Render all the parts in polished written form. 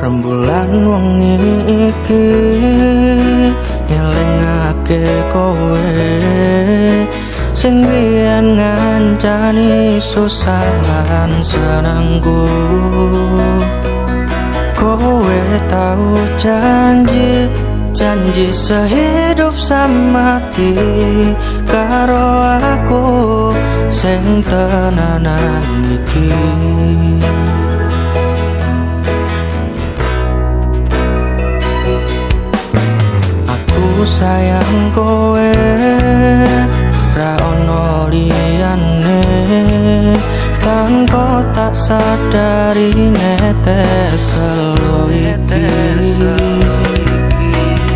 Rembulan wengi iki ngelingake kowe sing biyen ngancani susah lan senengku. Kowe tahu janji sehidup semati karo aku sing tenanan iki. Aku sayang kowe ra ono liyane, tanpa tak sadari netes selo iki.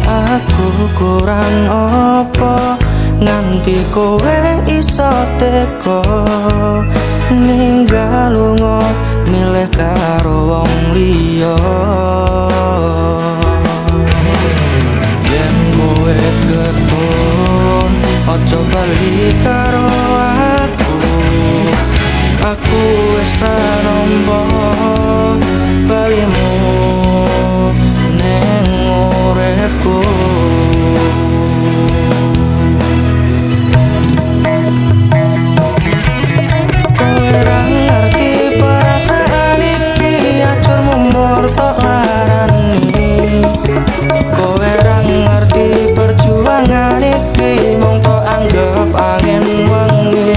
Aku kurang apa nganti kowe iso teko ninggal lunga milih karo wong liya. Yen kowe ketun ojo bali karo aku wis ra nampa balimu neng uripku. Kowe ra ngerti perasaan iki, acurmu mur tok larani. Kowe ra ngerti perjuangan iki, mung tok anggap angin wengi.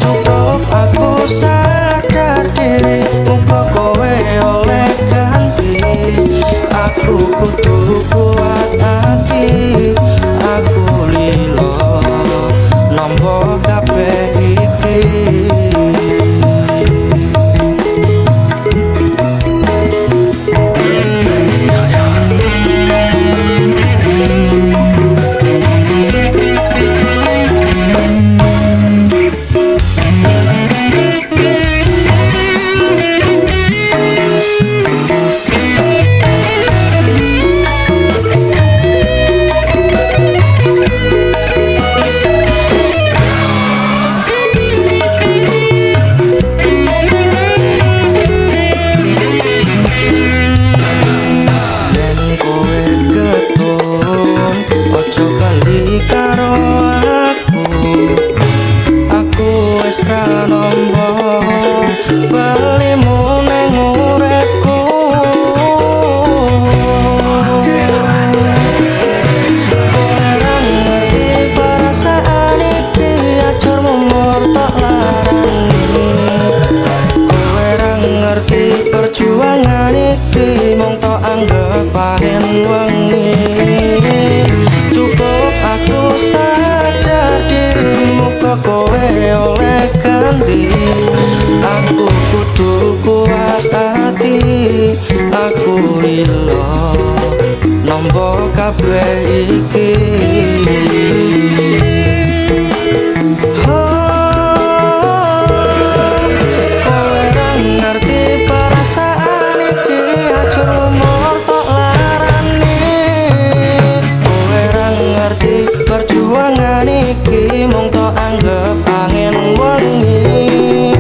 Cukup aku sadar diri, muga kowe oleh ganti. Aku kudu kuat hati, aku lilo nampa kabeh iki. Perjuangan iki mung tok anggap angin wengi. Cukup aku sadar diri, muga kowe oleh ganti. Aku kudu kuat hati, aku lilo nampa kabeh iki. Perjuangan iki mung tok anggap angin wengi.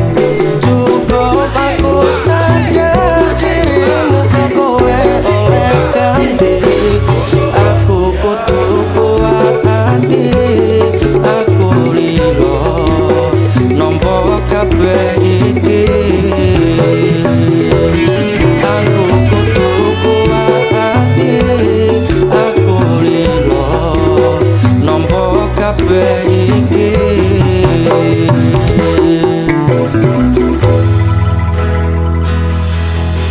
Cukup aku sadar diri, muga kowe oleh ganti. Aku kudu kuat hati, aku lilo nampa kabeh iki. Aku kudu kuat hati, aku lilo nampa kabeh iki.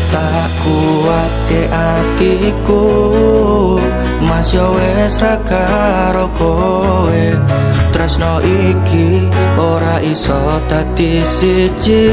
Tak kuwate atiku, mas yo wis ra karo kowe. Tresno iki ora iso dadi siji.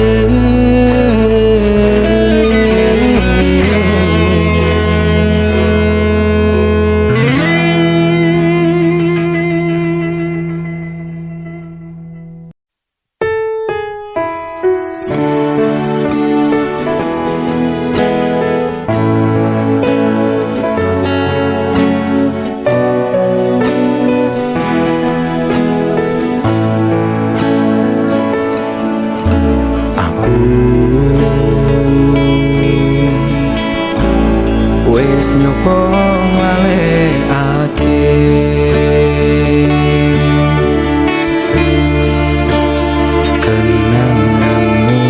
nyoba ngalekake kenanganmu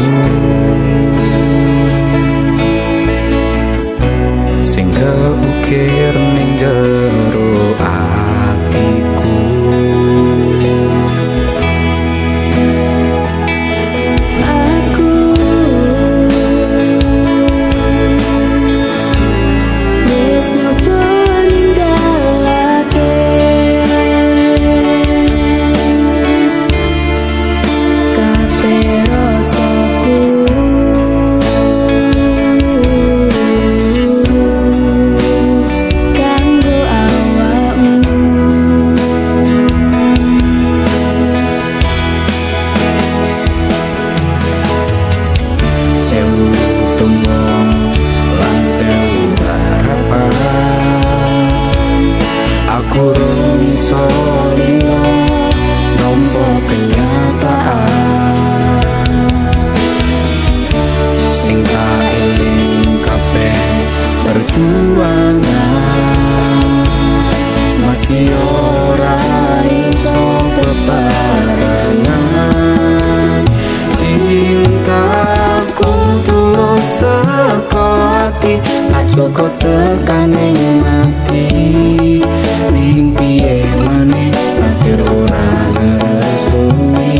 sing keukir ning jero atiku. Masih ora iso bebarengan, cintaku tulus saka ati, tak cukup tekan ning mati. Ning piye maneh takdir ora ngerestui.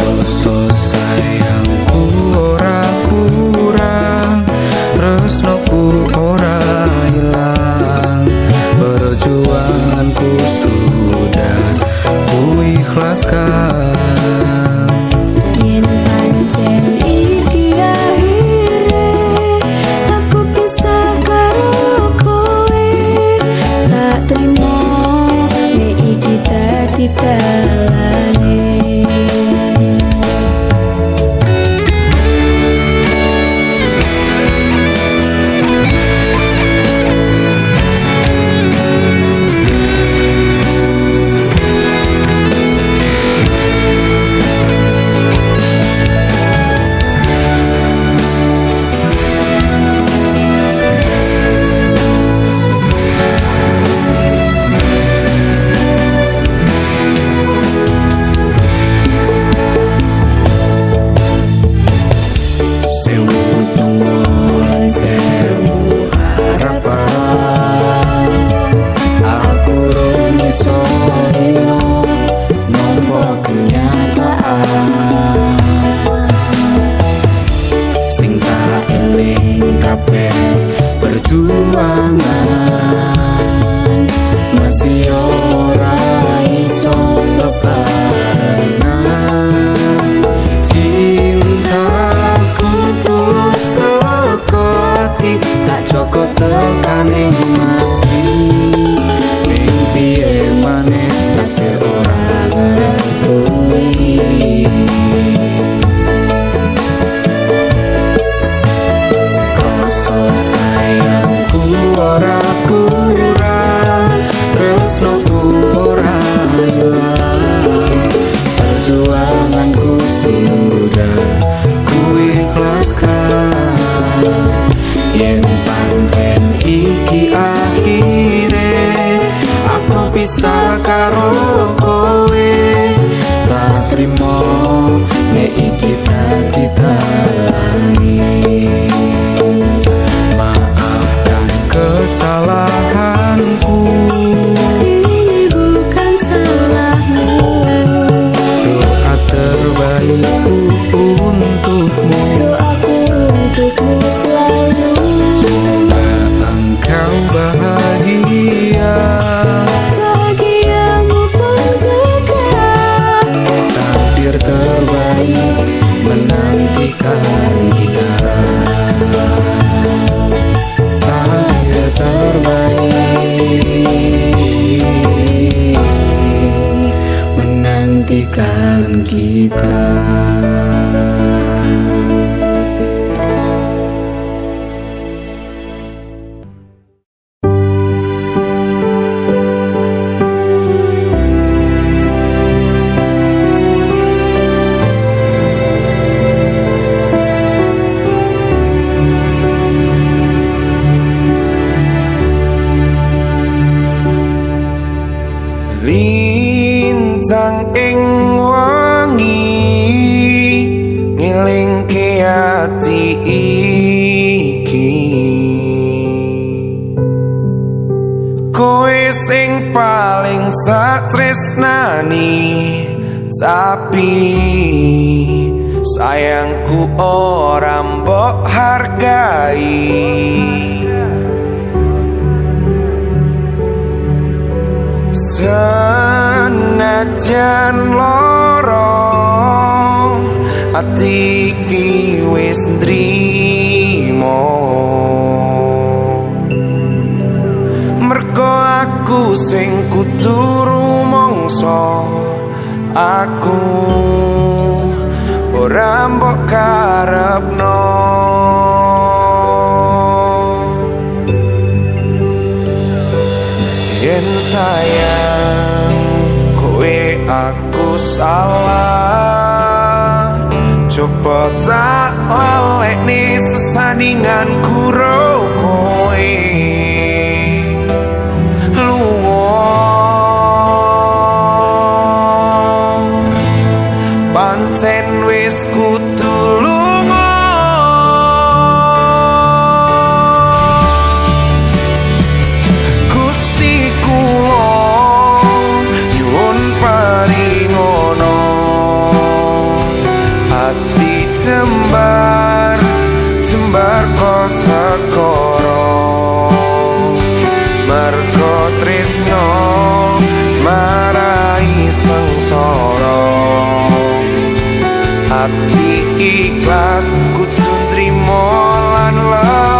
Rasa sayangku ora kurang, tresnoku ora hilang, perjuanganku sudah kuikhlaskan. Yen pancen iki akhire aku bisa karo kowe, tak trimo nek iki dadi dalane. Perjuangan masih ora iso bebarengan, cintaku tulus saka ati, tak cukup tekan ning mati. Ning piye maneh takdir ora ngerestui. Ora kurang, tresnoku ora hilang, perjuanganku sudah kuikhlaskan. Yen pancen iki akhire aku bisa karo kowe, tak trimo nek iki dadi dalane. Kesalahanku Ini bukan salahmu, doa terbaikku untukmu, doaku untukmu selalu. semoga engkau bahagia, Bahagiamu pun juga. takdir terbaik menantikan kita. Terbaik menantikan kita. tresnani tapi sayangku ora mbok hargai. Senajan loro ati iki wis nrimo, mergo aku sing kudu rumangsa. Aku ora mbok karepno. Yen sayang kowe aku salah, coba tak lalekne sesandingan karo kowe. Pancen wis kudu lunga, Gusti kula nyuwun paringono. Ati jembar jembar kok sekara, mergo tresno marai sengsara. Ati ikhlas kudu nrimo lan legowo.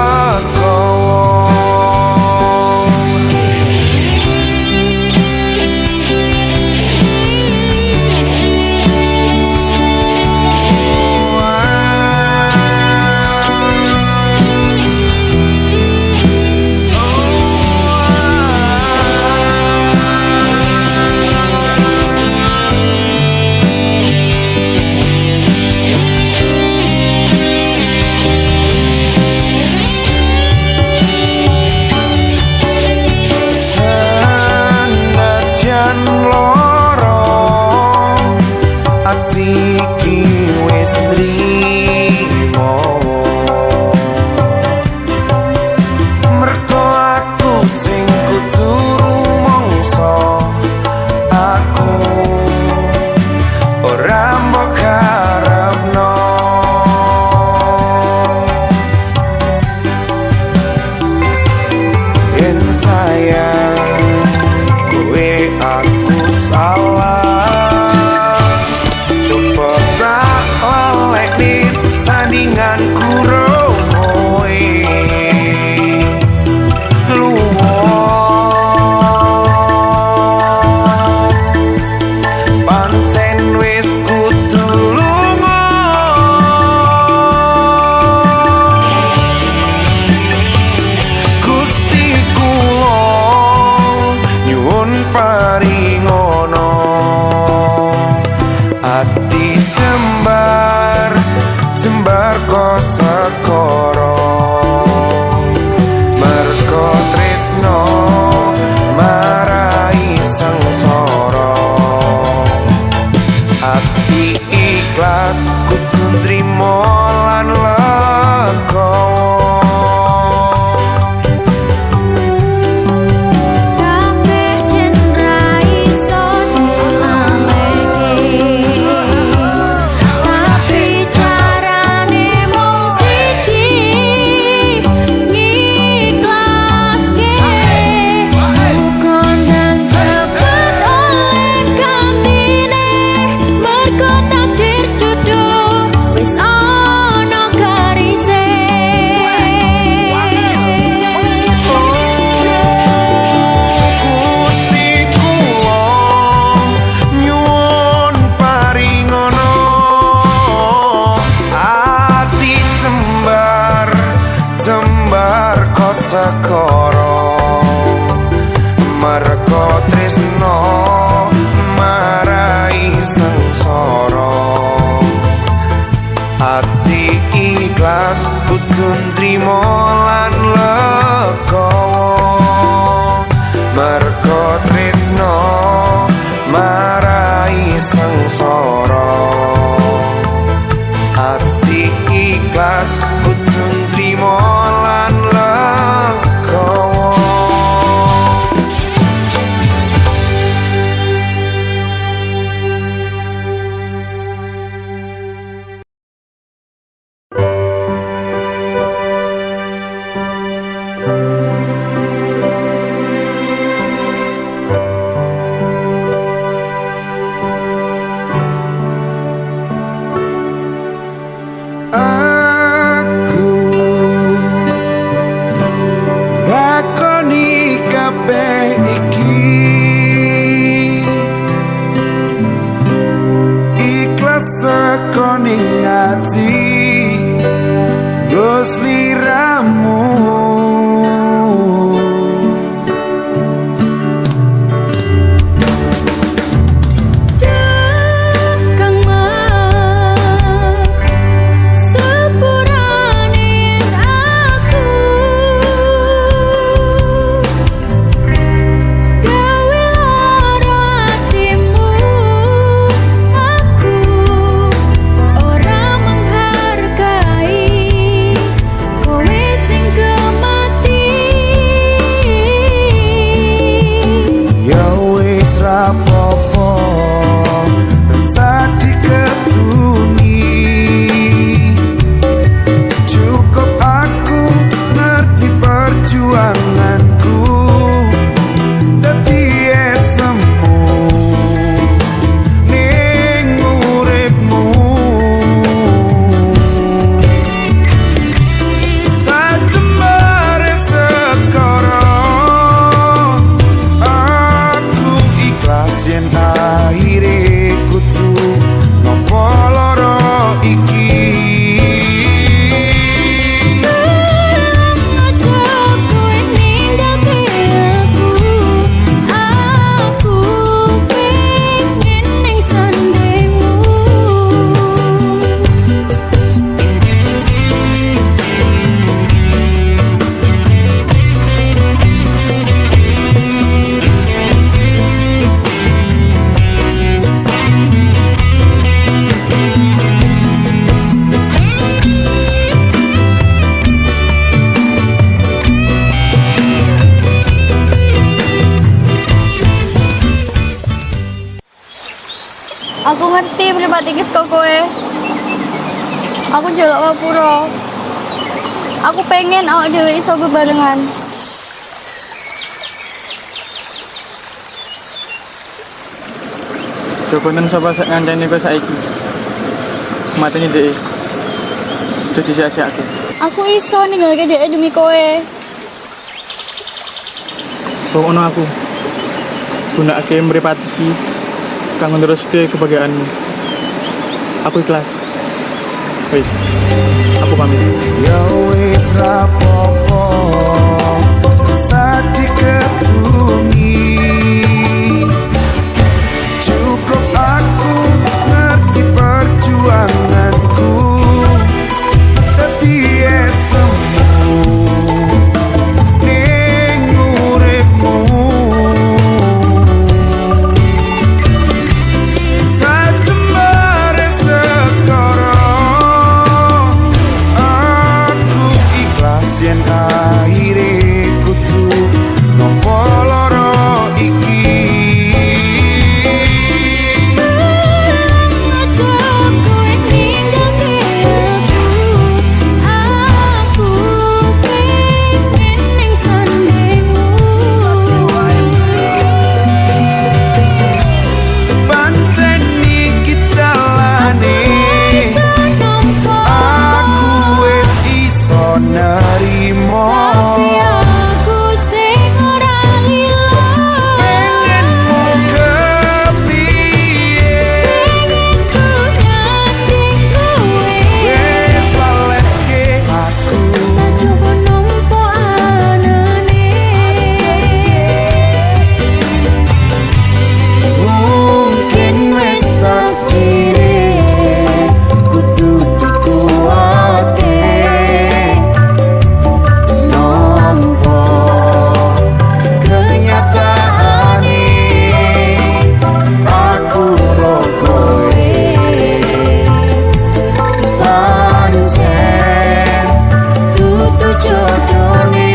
ikhlas sekoning ati Gus liramu Aku ngerti pribatigis kok kowe. Aku njaluk ngapura. Aku pengen awak dhewe iso bebarengan. Cobanen sapa sak ngancani kowe saiki. Mateni dhek. Jadi sia-siake. Aku iso ninggalke dhek demi kowe. Pokokno aku. Gunakake mripat iki kanggo neruske kebahagiaanmu. Aku ikhlas. Wis. Aku pamit. Ya wis rapopo Sadi ketuni Cukup aku ngerti perjuanganku Tapi semu Ning uripmu Satemare sekarang Aku ikhlas yen akhire kudu Nopo loro iki Panceni kita lane Aku wis iso nerimo Pengenmu kepiye Wis laleke aku Mungkin wis takdire kudu dikuwate Nampa kenyataane aku rokoe Pancen dudu jodone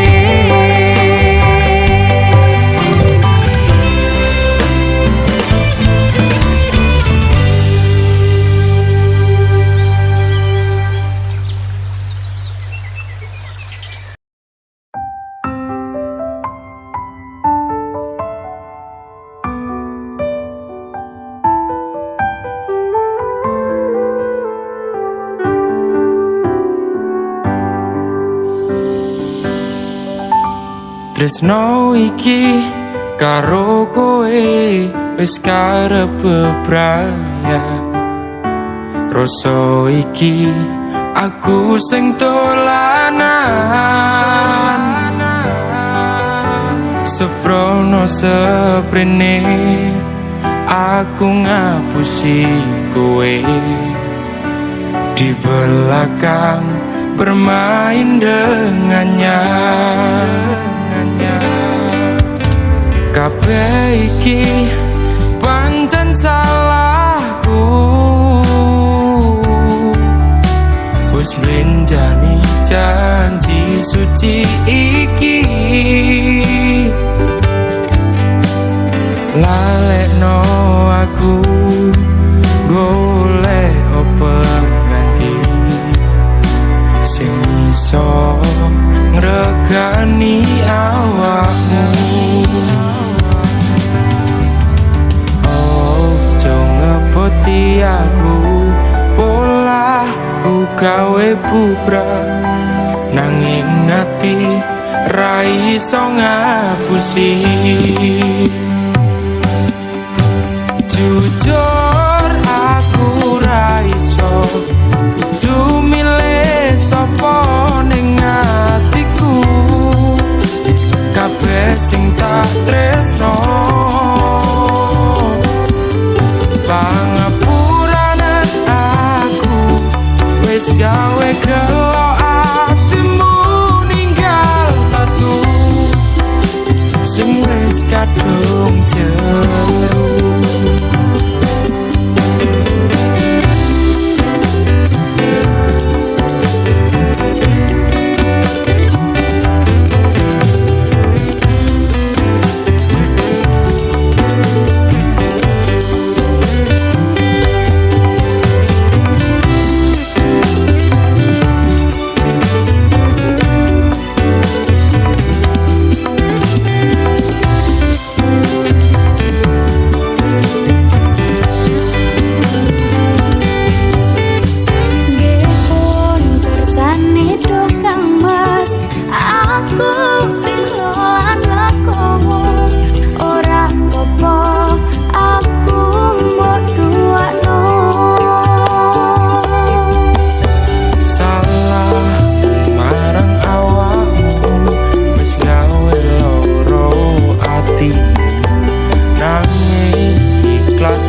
Tresno iki karo kowe wis karep bebraya rasa iki aku sing dolanan seprono seprene aku ngapusi kowe di belakang bermain dengannya. Kabeh iki pancen salahku, wis blenjani janji suci iki, lalekno aku golek pengganti sing iso ngregani awakmu. Ojo ngepoti aku pola gawe bubrah nanging ati ra iso ngapusi. Jujur aku ra iso kudu milih sapa ning atiku, kabeh sing tak tresno pangapuranan aku wis gawe gelo atimu ninggal tatu sing wis kadung jeru.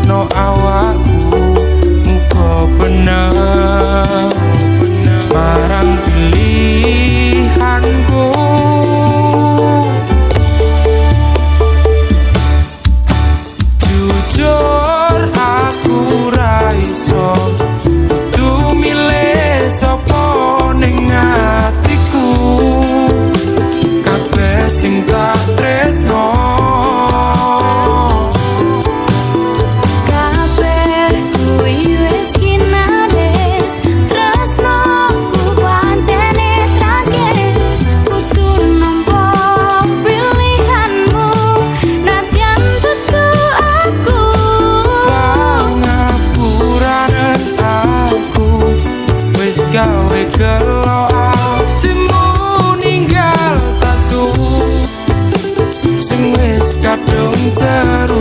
No awakku muga bener marang pilihanku. Jujur aku ra iso kudu milih sapa ning atiku, kabeh sing tak tresno gawe gelo atimu ninggal tatu sing wis kadung jeru.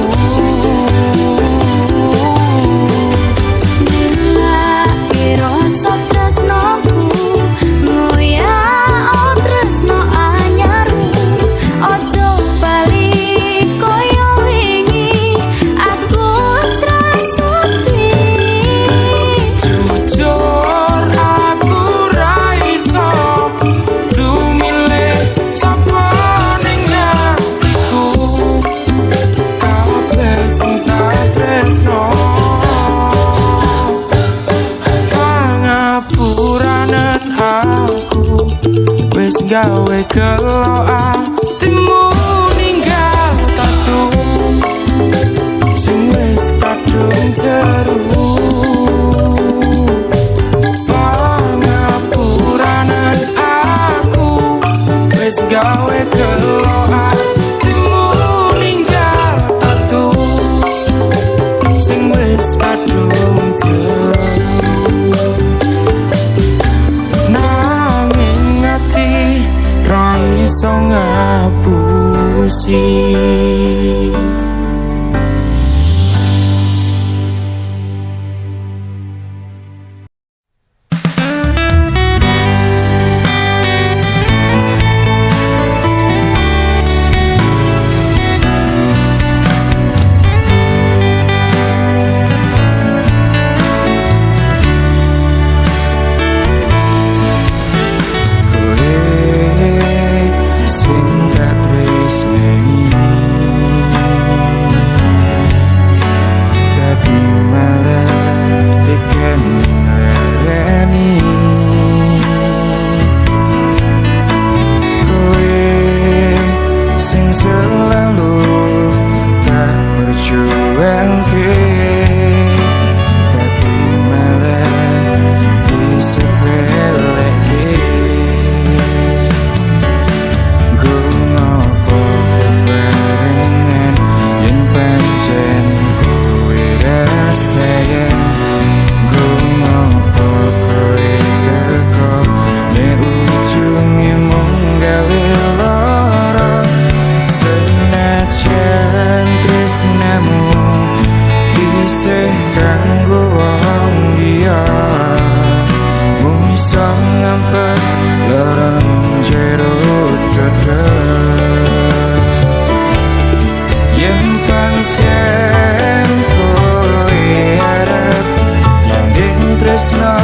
Gawe gelo atimu ninggal tatu sing wis kadung jeru. Pangapuranan aku wis gawe gelo atimu ninggal tatu sing wis kadung jeru. Iso ngapusi. tresno